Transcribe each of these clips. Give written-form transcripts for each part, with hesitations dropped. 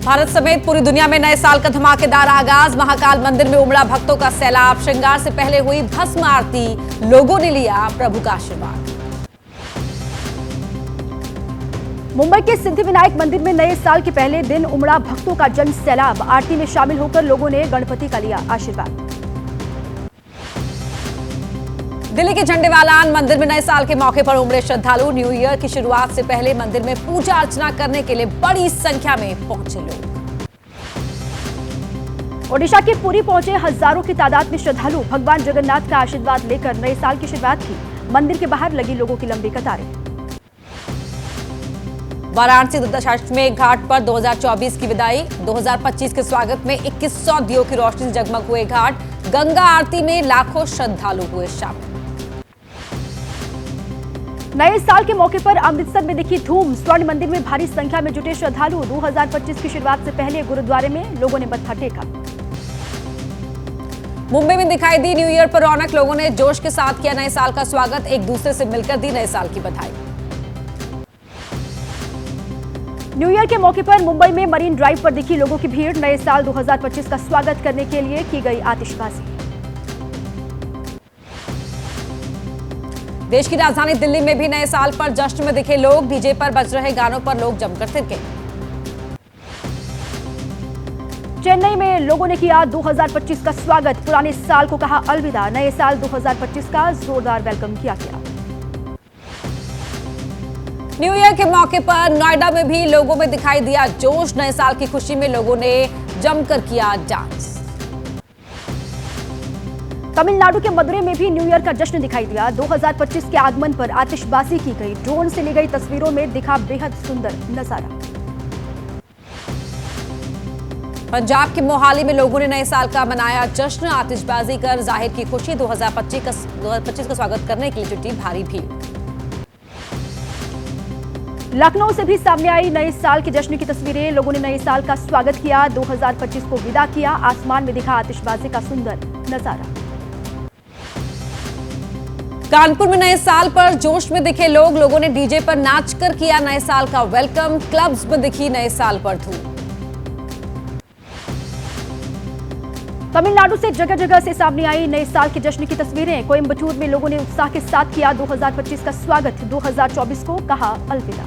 भारत समेत पूरी दुनिया में नए साल का धमाकेदार आगाज। महाकाल मंदिर में उमड़ा भक्तों का सैलाब। श्रृंगार से पहले हुई भस्म आरती। लोगों ने लिया प्रभु का आशीर्वाद। मुंबई के सिद्धिविनायक मंदिर में नए साल के पहले दिन उमड़ा भक्तों का जन सैलाब। आरती में शामिल होकर लोगों ने गणपति का लिया आशीर्वाद। दिल्ली के झंडेवालान मंदिर में नए साल के मौके पर उमड़े श्रद्धालु। न्यू ईयर की शुरुआत से पहले मंदिर में पूजा अर्चना करने के लिए बड़ी संख्या में पहुंचे लोग। ओडिशा के पुरी पहुंचे हजारों की तादाद में श्रद्धालु। भगवान जगन्नाथ का आशीर्वाद लेकर नए साल की शुरुआत की। मंदिर के बाहर लगी लोगों की लंबी कतारें। वाराणसी दशाश्वमेध घाट पर 2024 की विदाई। 2025 के स्वागत में 2100 दियों की रोशनी से जगमग हुए घाट। गंगा आरती में लाखों श्रद्धालु हुए शामिल। नए साल के मौके पर अमृतसर में दिखी धूम। स्वर्ण मंदिर में भारी संख्या में जुटे श्रद्धालु। 2025 की शुरुआत से पहले गुरुद्वारे में लोगों ने मत्था टेका। मुंबई में दिखाई दी न्यू ईयर पर रौनक। लोगों ने जोश के साथ किया नए साल का स्वागत। एक दूसरे से मिलकर दी नए साल की बधाई। न्यू ईयर के मौके पर मुंबई में मरीन ड्राइव पर दिखी लोगों की भीड़। नए साल 2025 का स्वागत करने के लिए की गई आतिशबाजी। देश की राजधानी दिल्ली में भी नए साल पर जश्न में दिखे लोग। डीजे पर बज रहे गानों पर लोग जमकर थिरके। चेन्नई में लोगों ने किया 2025 का स्वागत। पुराने साल को कहा अलविदा। नए साल 2025 का जोरदार वेलकम किया गया। न्यू ईयर के मौके पर नोएडा में भी लोगों में दिखाई दिया जोश। नए साल की खुशी में लोगों ने जमकर किया डांस। तमिलनाडु के मदुरै में भी न्यू ईयर का जश्न दिखाई दिया। 2025 के आगमन पर आतिशबाजी की गई। ड्रोन से ली गई तस्वीरों में दिखा बेहद सुंदर नजारा। पंजाब के मोहाली में लोगों ने नए साल का मनाया जश्न। आतिशबाजी कर जाहिर की खुशी। 2025 का स्वागत करने के लिए जुटी भारी भीड़। लखनऊ से भी सामने आई नए साल के जश्न की तस्वीरें। लोगों ने नए साल का स्वागत किया। 2025 को विदा किया। आसमान में दिखा आतिशबाजी का सुंदर नजारा। कानपुर में नए साल पर जोश में दिखे लोग। लोगों ने डीजे पर नाचकर किया नए साल का वेलकम। क्लब्स में दिखी नए साल पर धूम। तमिलनाडु से जगह जगह से सामने आई नए साल के जश्न की तस्वीरें। कोयम्बटूर में लोगों ने उत्साह के साथ किया 2025 का स्वागत। 2024 को कहा अलविदा।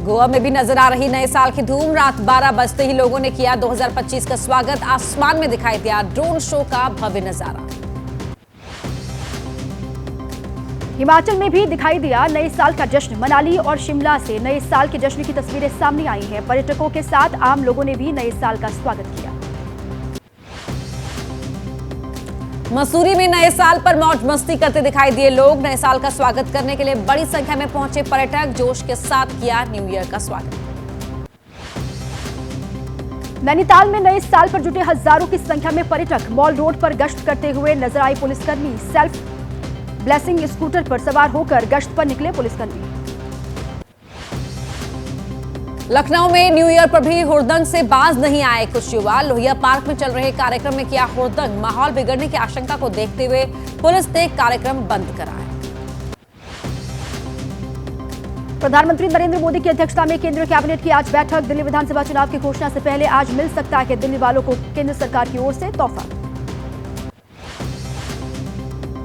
गोवा में भी नजर आ रही नए साल की धूम। रात 12 बजते ही लोगों ने किया 2025 का स्वागत। आसमान में दिखाई दिया ड्रोन शो का भव्य नजारा। हिमाचल में भी दिखाई दिया नए साल का जश्न। मनाली और शिमला से नए साल के जश्न की तस्वीरें सामने आई हैं। पर्यटकों के साथ आम लोगों ने भी नए साल का स्वागत किया। मसूरी में नए साल पर मौज मस्ती करते दिखाई दिए लोग। नए साल का स्वागत करने के लिए बड़ी संख्या में पहुंचे पर्यटक। जोश के साथ किया न्यू ईयर का स्वागत। नैनीताल में नए साल पर जुटे हजारों की संख्या में पर्यटक। मॉल रोड पर गश्त करते हुए नजर आई पुलिसकर्मी। सेल्फ ब्लेसिंग स्कूटर पर सवार होकर गश्त पर निकले पुलिसकर्मी। लखनऊ में न्यू ईयर पर भी हुड़दंग से बाज नहीं आए कुछ युवा। लोहिया पार्क में चल रहे कार्यक्रम में किया हुड़दंग। माहौल बिगड़ने की आशंका को देखते हुए पुलिस ने कार्यक्रम बंद कराया। प्रधानमंत्री नरेंद्र मोदी की अध्यक्षता में केंद्रीय कैबिनेट की आज बैठक। दिल्ली विधानसभा चुनाव की घोषणा से पहले आज मिल सकता है दिल्ली वालों को केंद्र सरकार की ओर से तोहफा।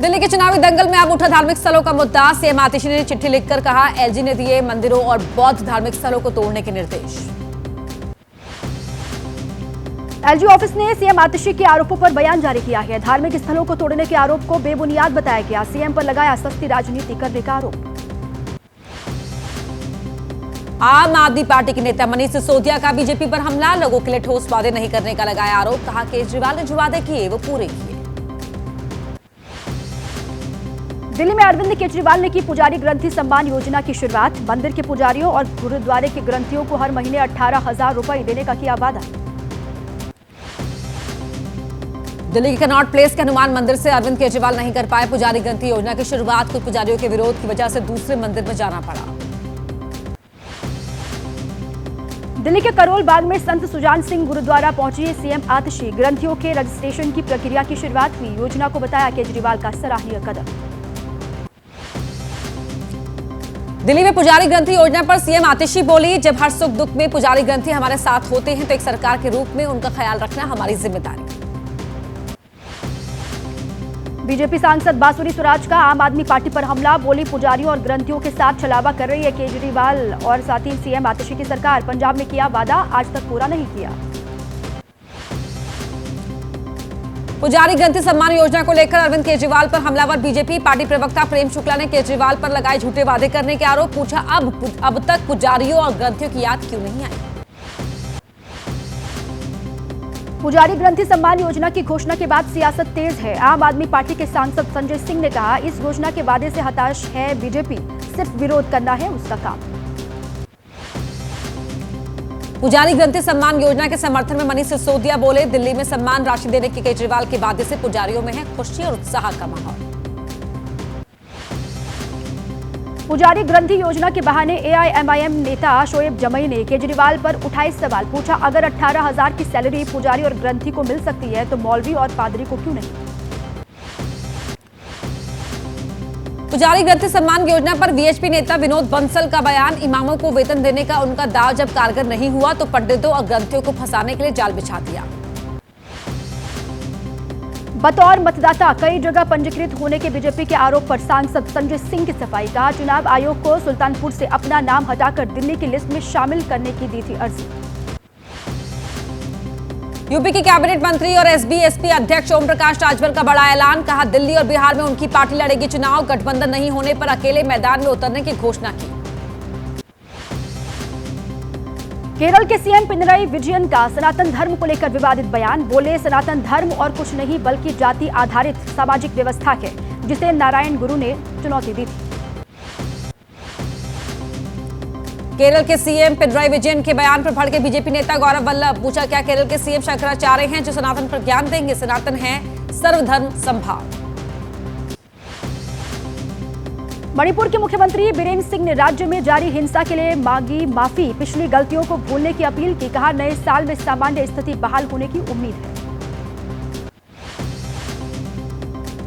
दिल्ली के चुनावी दंगल में अब उठा धार्मिक स्थलों का मुद्दा। सीएम आतिशी ने चिट्ठी लिखकर कहा एलजी ने दिए मंदिरों और बौद्ध धार्मिक स्थलों को तोड़ने के निर्देश। एलजी ऑफिस ने सीएम आतिशी के आरोपों पर बयान जारी किया है। धार्मिक स्थलों को तोड़ने के आरोप को बेबुनियाद बताया गया। सीएम पर लगाया सस्ती राजनीति करने का आरोप। आम आदमी पार्टी के नेता मनीष सिसोदिया का बीजेपी पर हमला। लोगों के लिए ठोस वादे नहीं करने का लगाया आरोप। कहा केजरीवाल ने जो वादे किए वो पूरे किए। दिल्ली में अरविंद केजरीवाल ने की पुजारी ग्रंथी सम्मान योजना की शुरुआत। मंदिर के पुजारियों और गुरुद्वारे के ग्रंथियों को हर महीने 18,000 रुपए देने का किया वादा। दिल्ली के कनॉट प्लेस के हनुमान मंदिर से अरविंद केजरीवाल नहीं कर पाए पुजारी ग्रंथी योजना की शुरुआत। कुछ पुजारियों के विरोध की वजह से दूसरे मंदिर में जाना पड़ा। दिल्ली के करोल बाग में संत सुजान सिंह गुरुद्वारा पहुंची सीएम आतिशी। ग्रंथियों के रजिस्ट्रेशन की प्रक्रिया की शुरुआत हुई। योजना को बताया केजरीवाल का सराहनीय कदम। दिल्ली में पुजारी ग्रंथि योजना पर सीएम आतिशी बोली, जब हर सुख दुख में पुजारी ग्रंथि हमारे साथ होते हैं तो एक सरकार के रूप में उनका ख्याल रखना हमारी जिम्मेदारी। बीजेपी सांसद बांसुरी सुराज का आम आदमी पार्टी पर हमला, बोली पुजारियों और ग्रंथियों के साथ छलावा कर रही है केजरीवाल और साथ ही सीएम आतिशी की सरकार। पंजाब में किया वादा, आज तक पूरा नहीं किया। पुजारी ग्रंथि सम्मान योजना को लेकर अरविंद केजरीवाल पर हमलावर बीजेपी। पार्टी प्रवक्ता प्रेम शुक्ला ने केजरीवाल पर लगाए झूठे वादे करने के आरोप, पूछा अब तक पुजारियों और ग्रंथियों की याद क्यों नहीं आई। पुजारी ग्रंथि सम्मान योजना की घोषणा के बाद सियासत तेज है। आम आदमी पार्टी के सांसद संजय सिंह ने कहा, इस घोषणा के वादे से हताश है बीजेपी, सिर्फ विरोध करना है उसका काम। पुजारी ग्रंथि सम्मान योजना के समर्थन में मनीष सिसोदिया बोले, दिल्ली में सम्मान राशि देने के केजरीवाल के वादे से पुजारियों में है खुशी और उत्साह का माहौल। पुजारी ग्रंथि योजना के बहाने एआईएमआईएम नेता शोएब जमई ने केजरीवाल पर उठाए सवाल, पूछा अगर 18,000 की सैलरी पुजारी और ग्रंथि को मिल सकती है तो मौलवी और पादरी को क्यों नहीं। पुजारी ग्रंथि सम्मान योजना पर वीएचपी नेता विनोद बंसल का बयान, इमामों को वेतन देने का उनका दाव जब कारगर नहीं हुआ तो पंडितों और ग्रंथियों को फंसाने के लिए जाल बिछा दिया। बतौर मतदाता कई जगह पंजीकृत होने के बीजेपी के आरोप पर सांसद संजय सिंह की सफाई, कहा चुनाव आयोग को सुल्तानपुर से अपना नाम हटाकर दिल्ली की लिस्ट में शामिल करने की दी थी अर्जी। यूपी के कैबिनेट मंत्री और एसबी-एसपी अध्यक्ष ओम प्रकाश राजभर का बड़ा ऐलान, कहा दिल्ली और बिहार में उनकी पार्टी लड़ेगी चुनाव, गठबंधन नहीं होने पर अकेले मैदान में उतरने की घोषणा की। केरल के सीएम पिनराई विजयन का सनातन धर्म को लेकर विवादित बयान, बोले सनातन धर्म और कुछ नहीं बल्कि जाति आधारित सामाजिक व्यवस्था है जिसे नारायण गुरु ने चुनौती दी थी। केरल के सीएम पिनराई विजयन के बयान पर भड़के बीजेपी नेता गौरव वल्लभ, पूछा क्या केरल के सीएम शंकराचार्य हैं जो सनातन पर ज्ञान देंगे। सनातन है सर्वधर्म समभाव। मणिपुर के मुख्यमंत्री बीरेन सिंह ने राज्य में जारी हिंसा के लिए मांगी माफी, पिछली गलतियों को भूलने की अपील की, कहा नए साल में सामान्य स्थिति बहाल होने की उम्मीद है।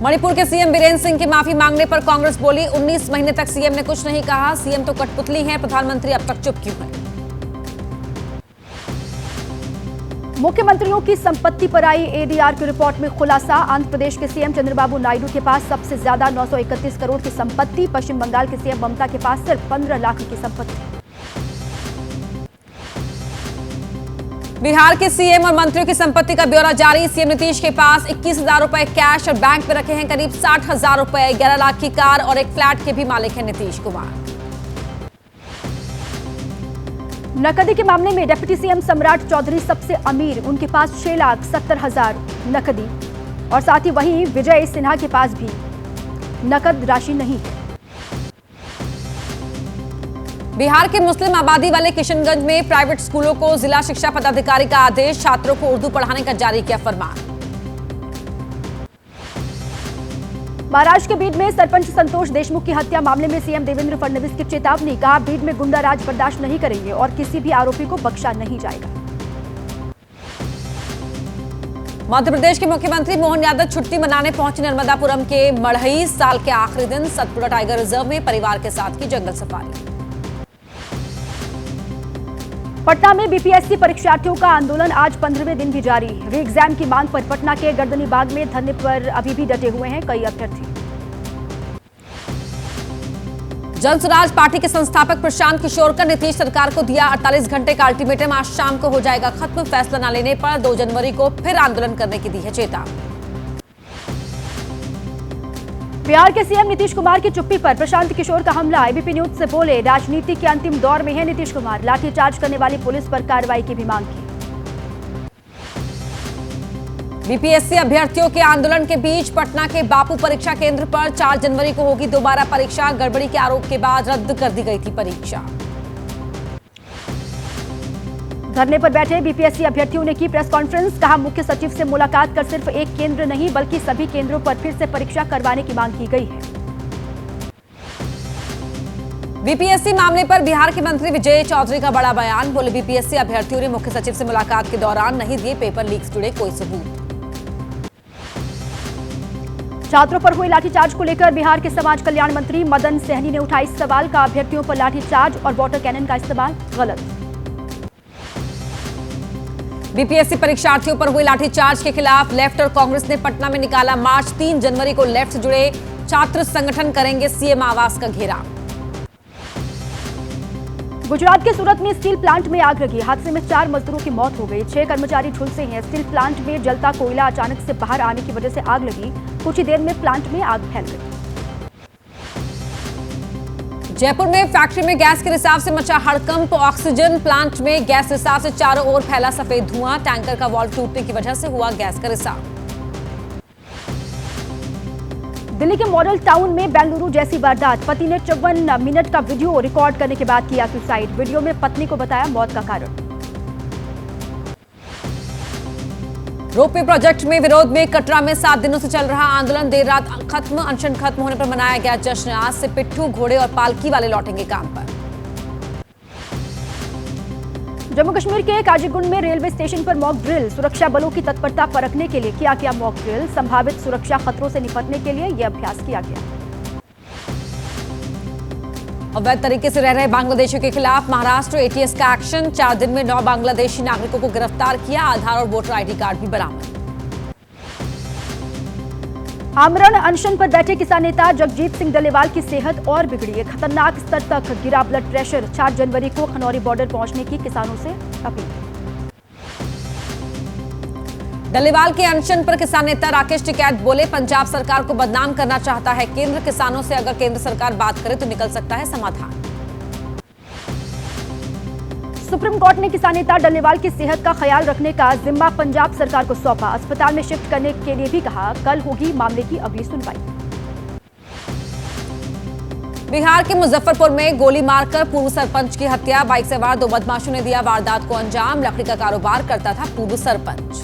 मणिपुर के सीएम बीरेन सिंह की माफी मांगने पर कांग्रेस बोली, 19 महीने तक सीएम ने कुछ नहीं कहा, सीएम तो कठपुतली हैं, प्रधानमंत्री अब तक चुप क्यों हैं। मुख्यमंत्रियों की संपत्ति पर आई एडीआर की रिपोर्ट में खुलासा, आंध्र प्रदेश के सीएम चंद्रबाबू नायडू के पास सबसे ज्यादा 931 करोड़ की संपत्ति, पश्चिम बंगाल के सीएम ममता के पास सिर्फ 15 लाख की संपत्ति। बिहार के सीएम और मंत्रियों की संपत्ति का ब्यौरा जारी, सीएम नीतीश के पास 21,000 रुपए कैश और बैंक में रखे हैं करीब 60,000 रुपए, 11 लाख की कार और एक फ्लैट के भी मालिक हैं नीतीश कुमार। नकदी के मामले में डिप्टी सीएम सम्राट चौधरी सबसे अमीर, उनके पास 6,70,000 नकदी और साथ ही वहीं विजय सिन्हा के पास भी नकद राशि नहीं है। बिहार के मुस्लिम आबादी वाले किशनगंज में प्राइवेट स्कूलों को जिला शिक्षा पदाधिकारी का आदेश, छात्रों को उर्दू पढ़ाने का जारी किया फरमान। महाराष्ट्र के बीड में सरपंच संतोष देशमुख की हत्या मामले में सीएम देवेंद्र फडणवीस की चेतावनी, कहा बीड में गुंडा राज बर्दाश्त नहीं करेंगे और किसी भी आरोपी को बख्शा नहीं जाएगा। मध्य प्रदेश के मुख्यमंत्री मोहन यादव छुट्टी मनाने पहुंचे नर्मदापुरम के मढ़ई, साल के आखिरी दिन सतपुड़ा टाइगर रिजर्व में परिवार के साथ की जंगल सफारी। पटना में बीपीएससी परीक्षार्थियों का आंदोलन आज 15वें दिन भी जारी, री एग्जाम की मांग पर पटना के गर्दनी बाग में धरने पर अभी भी डटे हुए हैं कई अभ्यर्थी। जनसुराज पार्टी के संस्थापक प्रशांत किशोर का नीतीश सरकार को दिया 48 घंटे का अल्टीमेटम, आज शाम को हो जाएगा खत्म, फैसला न लेने पर 2 जनवरी को फिर आंदोलन करने की दी है चेतावनी। बिहार के सीएम नीतीश कुमार की चुप्पी पर प्रशांत किशोर का हमला, एबीपी न्यूज से बोले राजनीति के अंतिम दौर में है नीतीश कुमार, लाठीचार्ज करने वाली पुलिस पर कार्रवाई की भी मांग की। बीपीएससी अभ्यर्थियों के आंदोलन के बीच पटना के बापू परीक्षा केंद्र पर 4 जनवरी को होगी दोबारा परीक्षा, गड़बड़ी के आरोप के बाद रद्द कर दी गई थी परीक्षा। धरने पर बैठे बीपीएससी अभ्यर्थियों ने की प्रेस कॉन्फ्रेंस, कहा मुख्य सचिव से मुलाकात कर सिर्फ एक केंद्र नहीं बल्कि सभी केंद्रों पर फिर से परीक्षा करवाने की मांग की गई है। बीपीएससी मामले पर बिहार के मंत्री विजय चौधरी का बड़ा बयान, बोले बीपीएससी अभ्यर्थियों ने मुख्य सचिव से मुलाकात के दौरान नहीं दिए पेपर लीक से जुड़े कोई सबूत। छात्रों पर हुए लाठीचार्ज को लेकर बिहार के समाज कल्याण मंत्री मदन सहनी ने उठाई सवाल का अभ्यर्थियों पर लाठीचार्ज और वाटर कैनन का इस्तेमाल गलत। बीपीएससी परीक्षार्थियों पर हुए लाठीचार्ज के खिलाफ लेफ्ट और कांग्रेस ने पटना में निकाला मार्च। 3 जनवरी को लेफ्ट से जुड़े छात्र संगठन करेंगे सीएम आवास का घेराव। गुजरात के सूरत में स्टील प्लांट में आग लगी। हादसे में 4 मजदूरों की मौत हो गई। 6 कर्मचारी झुलसे हैं। स्टील प्लांट में जलता कोयला अचानक से बाहर आने की वजह से आग लगी। कुछ ही देर में प्लांट में आग फैल गई। जयपुर में फैक्ट्री में गैस के रिसाव से मचा हड़कंप। ऑक्सीजन प्लांट में गैस रिसाव से चारों ओर फैला सफेद धुआं। टैंकर का वाल्व टूटने की वजह से हुआ गैस का रिसाव। दिल्ली के मॉडल टाउन में बेंगलुरु जैसी वारदात। पति ने 54 मिनट का वीडियो रिकॉर्ड करने के बाद किया सुसाइड। वीडियो में पत्नी को बताया मौत का कारण। रोपवे प्रोजेक्ट में विरोध में कटरा में 7 दिनों से चल रहा आंदोलन देर रात खत्म। अनशन खत्म होने पर मनाया गया जश्न। आज से पिट्ठू, घोड़े और पालकी वाले लौटेंगे काम पर। जम्मू कश्मीर के काजीगुंड में रेलवे स्टेशन पर मॉक ड्रिल। सुरक्षा बलों की तत्परता परखने के लिए किया गया मॉक ड्रिल। संभावित सुरक्षा खतरों से निपटने के लिए यह अभ्यास किया गया। अवैध तरीके से रह रहे बांग्लादेशियों के खिलाफ महाराष्ट्र एटीएस का एक्शन। 4 दिन में 9 बांग्लादेशी नागरिकों को गिरफ्तार किया। आधार और वोटर आईडी कार्ड भी बरामद। आमरण अनशन पर बैठे किसान नेता जगजीत सिंह डल्लेवाल की सेहत और बिगड़ी है। खतरनाक स्तर तक गिरा ब्लड प्रेशर। 4 जनवरी को खनौरी बॉर्डर पहुंचने की किसानों से अपील। डल्लेवाल के अनशन पर किसान नेता राकेश टिकैत बोले, पंजाब सरकार को बदनाम करना चाहता है केंद्र। किसानों से अगर केंद्र सरकार बात करे तो निकल सकता है समाधान। सुप्रीम कोर्ट ने किसान नेता डल्लेवाल की सेहत का ख्याल रखने का जिम्मा पंजाब सरकार को सौंपा। अस्पताल में शिफ्ट करने के लिए भी कहा। कल होगी मामले की अगली सुनवाई। बिहार के मुजफ्फरपुर में गोली मारकर पूर्व सरपंच की हत्या। बाइक सवार 2 बदमाशों ने दिया वारदात को अंजाम। लकड़ी का कारोबार करता था पूर्व सरपंच।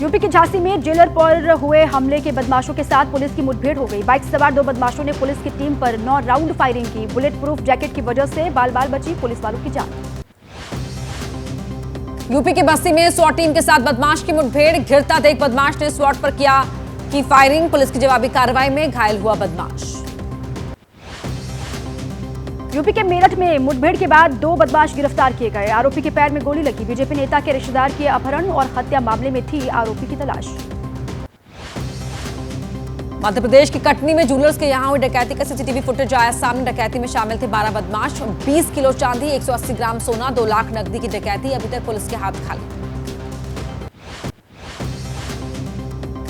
यूपी के झांसी में जेलर पर हुए हमले के बदमाशों के साथ पुलिस की मुठभेड़ हो गई। बाइक सवार 2 बदमाशों ने पुलिस की टीम पर 9 राउंड फायरिंग की। बुलेट प्रूफ जैकेट की वजह से बाल बाल बची पुलिस वालों की जान। यूपी के बस्ती में स्वाट टीम के साथ बदमाश की मुठभेड़। घिरता देख बदमाश ने स्वाट पर किया की फायरिंग। पुलिस की जवाबी कार्रवाई में घायल हुआ बदमाश। यूपी के मेरठ में मुठभेड़ के बाद 2 बदमाश गिरफ्तार किए गए। आरोपी के पैर में गोली लगी। बीजेपी नेता के रिश्तेदार के अपहरण और हत्या मामले में थी आरोपी की तलाश। मध्य प्रदेश के कटनी में जूलर्स के यहां हुई डकैती का सीसीटीवी फुटेज आया सामने। डकैती में शामिल थे 12 बदमाश। 20 किलो चांदी, 180 ग्राम सोना, 2 लाख नकदी की डकैती। अभी तक पुलिस के हाथ खाली।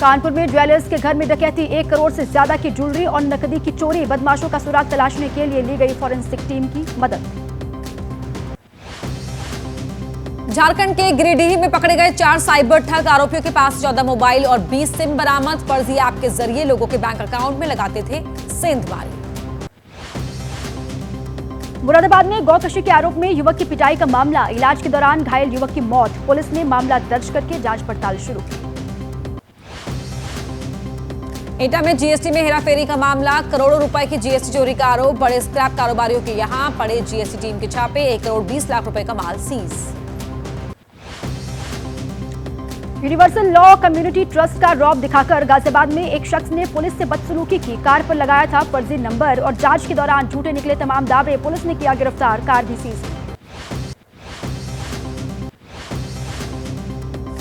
कानपुर में ज्वेलर्स के घर में डकैती। 1 करोड़ से ज्यादा की ज्वेलरी और नकदी की चोरी। बदमाशों का सुराग तलाशने के लिए ली गई फॉरेंसिक टीम की मदद। झारखंड के गिरिडीह में पकड़े गए 4 साइबर ठग। आरोपियों के पास 14 मोबाइल और 20 सिम बरामद। फर्जी ऐप के जरिए लोगों के बैंक अकाउंट में लगाते थे सेंधमारी। मुरादाबाद में गौकशी के आरोप में युवक की पिटाई का मामला। इलाज के दौरान घायल युवक की मौत। पुलिस ने मामला दर्ज करके जांच पड़ताल शुरू की। एटा में जीएसटी में हेराफेरी का मामला। करोड़ों रुपए की जीएसटी चोरी का आरोप। बड़े स्क्रैप कारोबारियों के यहां पड़े जीएसटी टीम के छापे। 1 करोड़ 20 लाख रुपए का माल seize. Universal law community trust का रौब दिखाकर गाजियाबाद में एक शख्स ने पुलिस से बदसलूकी की। कार पर लगाया था फर्जी नंबर और जांच के दौरान झूठे निकले तमाम दावे। पुलिस ने किया गिरफ्तार। कार भी सीज की।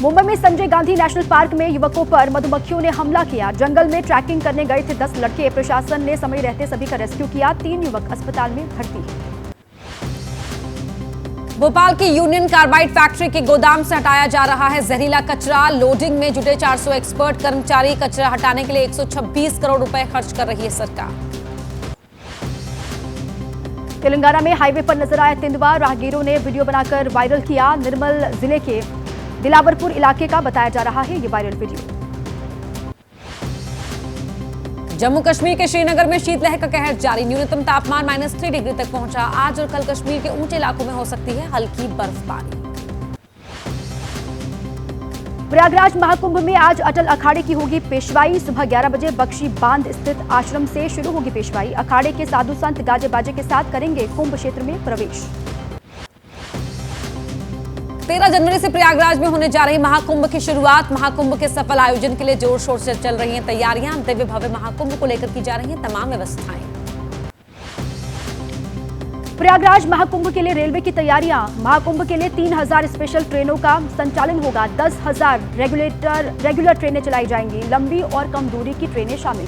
मुंबई में संजय गांधी नेशनल पार्क में युवकों पर मधुमक्खियों ने हमला किया। जंगल में ट्रैकिंग करने गए थे 10 लड़के। प्रशासन ने समय रहते सभी का रेस्क्यू किया। 3 युवक अस्पताल में भर्ती हैं। भोपाल की यूनियन कार्बाइड फैक्ट्री के गोदाम से हटाया जा रहा है जहरीला कचरा। लोडिंग में जुटे 400 एक्सपर्ट कर्मचारी। कचरा हटाने के लिए 126 करोड़ रुपए खर्च कर रही है सरकार। तेलंगाना में हाईवे पर नजर आया तेंदुआ। राहगीरों ने वीडियो बनाकर वायरल किया। निर्मल जिले के दिलावरपुर इलाके का बताया जा रहा है ये वायरल वीडियो। जम्मू कश्मीर के श्रीनगर में शीतलहर का कहर जारी। न्यूनतम तापमान -3 डिग्री तक पहुंचा। आज और कल कश्मीर के ऊंचे इलाकों में हो सकती है हल्की बर्फबारी। प्रयागराज महाकुंभ में आज अटल अखाड़े की होगी पेशवाई। सुबह 11 बजे बख्शी बांध स्थित आश्रम से शुरू होगी पेशवाई। अखाड़े के साधु संत गाजे बाजे के साथ करेंगे कुंभ क्षेत्र में प्रवेश। 13 जनवरी से प्रयागराज में होने जा रही महाकुंभ की शुरुआत। महाकुंभ के सफल आयोजन के लिए जोर शोर से चल रही हैं तैयारियां। दिव्य भव्य महाकुंभ को लेकर की जा रही हैं तमाम व्यवस्थाएं। प्रयागराज महाकुंभ के लिए रेलवे की तैयारियां। महाकुंभ के लिए 3000 स्पेशल ट्रेनों का संचालन होगा। 10,000 रेगुलर ट्रेनें चलाई जाएंगी। लंबी और कम दूरी की ट्रेनें शामिल।